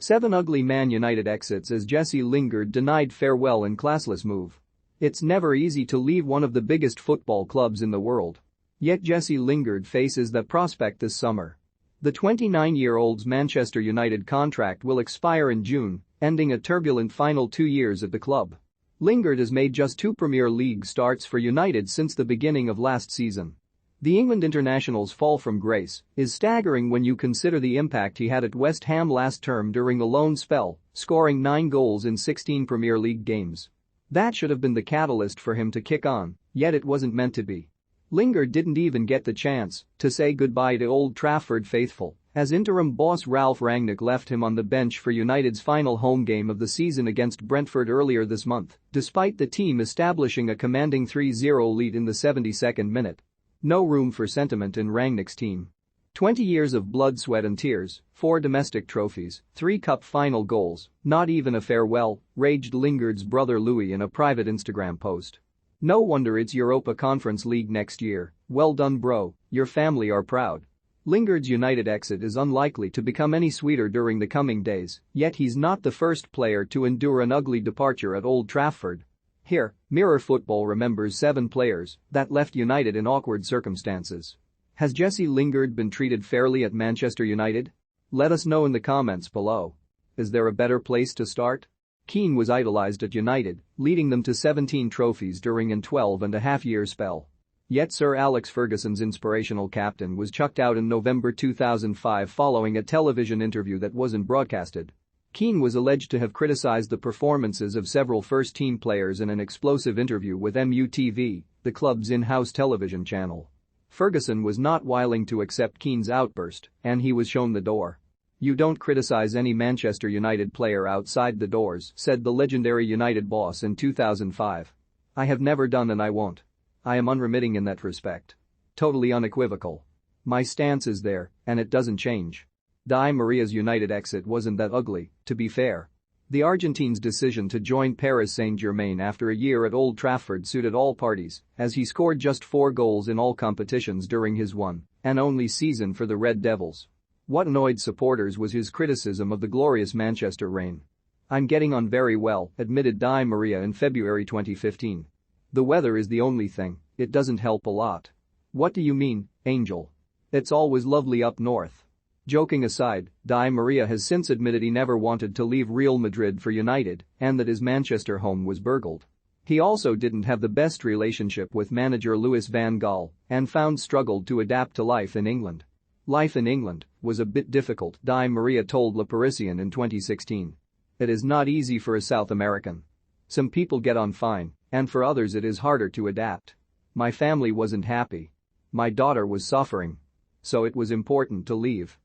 7 ugly Man United exits as Jesse Lingard denied farewell in classless move. It's never easy to leave one of the biggest football clubs in the world. Yet Jesse Lingard faces that prospect this summer. The 29-year-old's Manchester United contract will expire in June, ending a turbulent final 2 years at the club. Lingard has made just 2 Premier League starts for United since the beginning of last season. The England international's fall from grace is staggering when you consider the impact he had at West Ham last term during the loan spell, scoring 9 goals in 16 Premier League games. That should have been the catalyst for him to kick on, yet it wasn't meant to be. Lingard didn't even get the chance to say goodbye to Old Trafford faithful, as interim boss Ralf Rangnick left him on the bench for United's final home game of the season against Brentford earlier this month, despite the team establishing a commanding 3-0 lead in the 72nd minute. No room for sentiment in Rangnick's team. 20 years of blood, sweat and tears, 4 domestic trophies, 3 cup final goals, not even a farewell, raged Lingard's brother Louis in a private Instagram post. No wonder it's Europa Conference League next year. Well done bro, your family are proud. Lingard's United exit is unlikely to become any sweeter during the coming days, yet he's not the first player to endure an ugly departure at Old Trafford. Here, Mirror Football remembers 7 players that left United in awkward circumstances. Has Jesse Lingard been treated fairly at Manchester United? Let us know in the comments below. Is there a better place to start? Keane was idolized at United, leading them to 17 trophies during a 12-and-a-half-year spell. Yet Sir Alex Ferguson's inspirational captain was chucked out in November 2005 following a television interview that wasn't broadcasted. Keane was alleged to have criticized the performances of several first-team players in an explosive interview with MUTV, the club's in-house television channel. Ferguson was not willing to accept Keane's outburst, and he was shown the door. "You don't criticize any Manchester United player outside the doors," said the legendary United boss in 2005. "I have never done and I won't. I am unremitting in that respect. Totally unequivocal. My stance is there, and it doesn't change." Di Maria's United exit wasn't that ugly, to be fair. The Argentine's decision to join Paris Saint-Germain after a year at Old Trafford suited all parties, as he scored just 4 goals in all competitions during his one and only season for the Red Devils. What annoyed supporters was his criticism of the glorious Manchester reign. "I'm getting on very well," admitted Di Maria in February 2015. "The weather is the only thing, it doesn't help a lot." "What do you mean, Angel? It's always lovely up north." Joking aside, Di Maria has since admitted he never wanted to leave Real Madrid for United and that his Manchester home was burgled. He also didn't have the best relationship with manager Louis van Gaal and struggled to adapt to life in England. "Life in England was a bit difficult," Di Maria told Le Parisien in 2016. "It is not easy for a South American. Some people get on fine, and for others it is harder to adapt. My family wasn't happy. My daughter was suffering. So it was important to leave."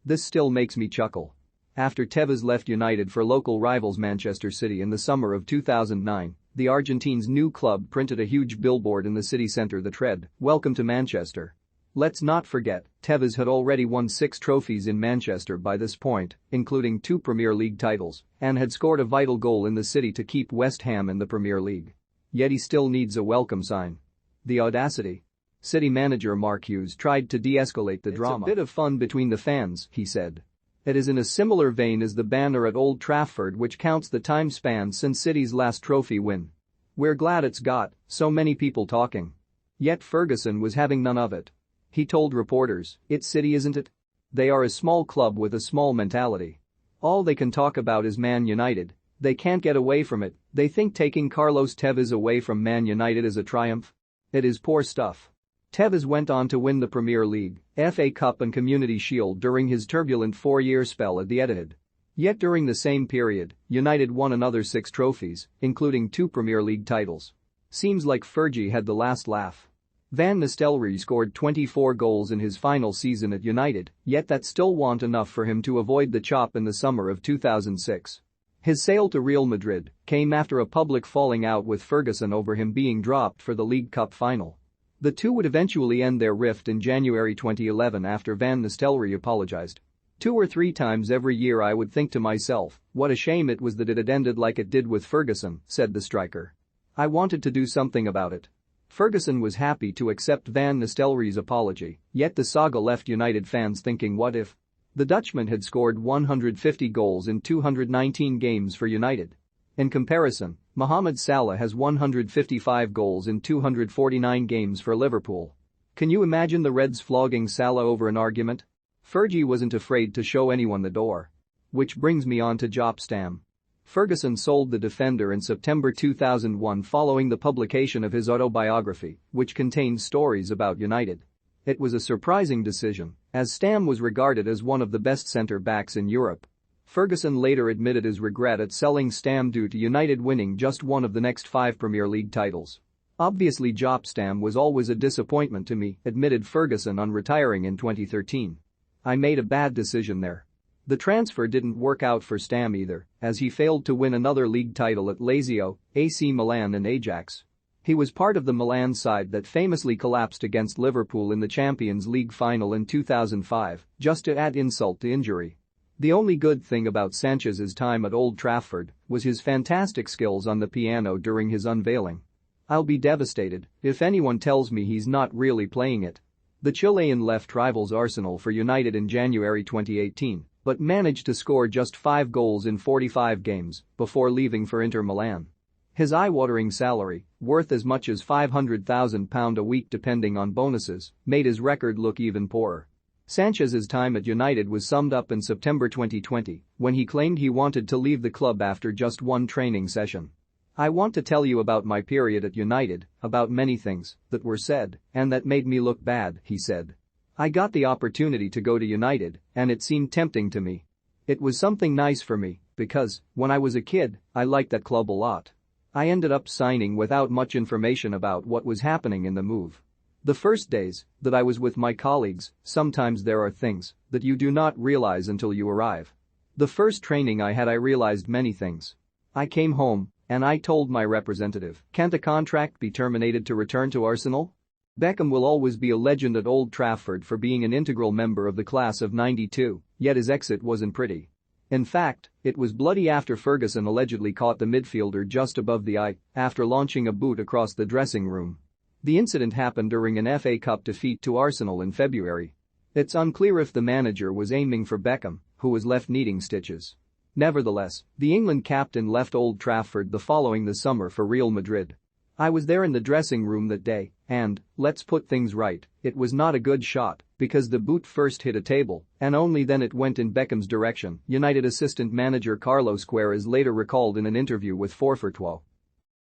This still makes me chuckle. After Tevez left United for local rivals Manchester City in the summer of 2009, the Argentine's new club printed a huge billboard in the city centre that read, "Welcome to Manchester." Let's not forget, Tevez had already won 6 trophies in Manchester by this point, including 2 Premier League titles, and had scored a vital goal in the city to keep West Ham in the Premier League. Yet he still needs a welcome sign. The audacity. City manager Mark Hughes tried to de-escalate the drama. "It's a bit of fun between the fans," he said. "It is in a similar vein as the banner at Old Trafford which counts the time span since City's last trophy win. We're glad it's got so many people talking." Yet Ferguson was having none of it. He told reporters, "It's City, isn't it? They are a small club with a small mentality. All they can talk about is Man United. They can't get away from it. They think taking Carlos Tevez away from Man United is a triumph. It is poor stuff." Tevez went on to win the Premier League, FA Cup and Community Shield during his turbulent 4-year spell at the Etihad. Yet during the same period, United won another 6 trophies, including 2 Premier League titles. Seems like Fergie had the last laugh. Van Nistelrooy scored 24 goals in his final season at United, yet that still wasn't enough for him to avoid the chop in the summer of 2006. His sale to Real Madrid came after a public falling out with Ferguson over him being dropped for the League Cup final. The two would eventually end their rift in January 2011 after Van Nistelrooy apologized. 2 or 3 times every year I would think to myself, what a shame it was that it had ended like it did with Ferguson, said the striker. I wanted to do something about it. Ferguson was happy to accept Van Nistelrooy's apology, yet the saga left United fans thinking what if? The Dutchman had scored 150 goals in 219 games for United. In comparison, Mohamed Salah has 155 goals in 249 games for Liverpool. Can you imagine the Reds flogging Salah over an argument? Fergie wasn't afraid to show anyone the door. Which brings me on to Joop Stam. Ferguson sold the defender in September 2001 following the publication of his autobiography, which contained stories about United. It was a surprising decision, as Stam was regarded as one of the best centre-backs in Europe. Ferguson later admitted his regret at selling Stam due to United winning just one of the next 5 Premier League titles. Obviously Joop Stam was always a disappointment to me, admitted Ferguson on retiring in 2013. I made a bad decision there. The transfer didn't work out for Stam either, as he failed to win another league title at Lazio, AC Milan and Ajax. He was part of the Milan side that famously collapsed against Liverpool in the Champions League final in 2005, just to add insult to injury. The only good thing about Sanchez's time at Old Trafford was his fantastic skills on the piano during his unveiling. I'll be devastated if anyone tells me he's not really playing it. The Chilean left rivals Arsenal for United in January 2018, but managed to score just 5 goals in 45 games before leaving for Inter Milan. His eye-watering salary, worth as much as £500,000 a week depending on bonuses, made his record look even poorer. Sanchez's time at United was summed up in September 2020 when he claimed he wanted to leave the club after just one training session. I want to tell you about my period at United, about many things that were said and that made me look bad, he said. I got the opportunity to go to United and it seemed tempting to me. It was something nice for me because, when I was a kid, I liked that club a lot. I ended up signing without much information about what was happening in the move. The first days that I was with my colleagues, sometimes there are things that you do not realize until you arrive. The first training I had I realized many things. I came home and I told my representative, can't a contract be terminated to return to Arsenal? Beckham will always be a legend at Old Trafford for being an integral member of the class of '92, yet his exit wasn't pretty. In fact, it was bloody after Ferguson allegedly caught the midfielder just above the eye after launching a boot across the dressing room. The incident happened during an FA Cup defeat to Arsenal in February. It's unclear if the manager was aiming for Beckham, who was left needing stitches. Nevertheless, the England captain left Old Trafford the following the summer for Real Madrid. I was there in the dressing room that day, and, let's put things right, it was not a good shot because the boot first hit a table and only then it went in Beckham's direction, United assistant manager Carlos Queiroz later recalled in an interview with 442.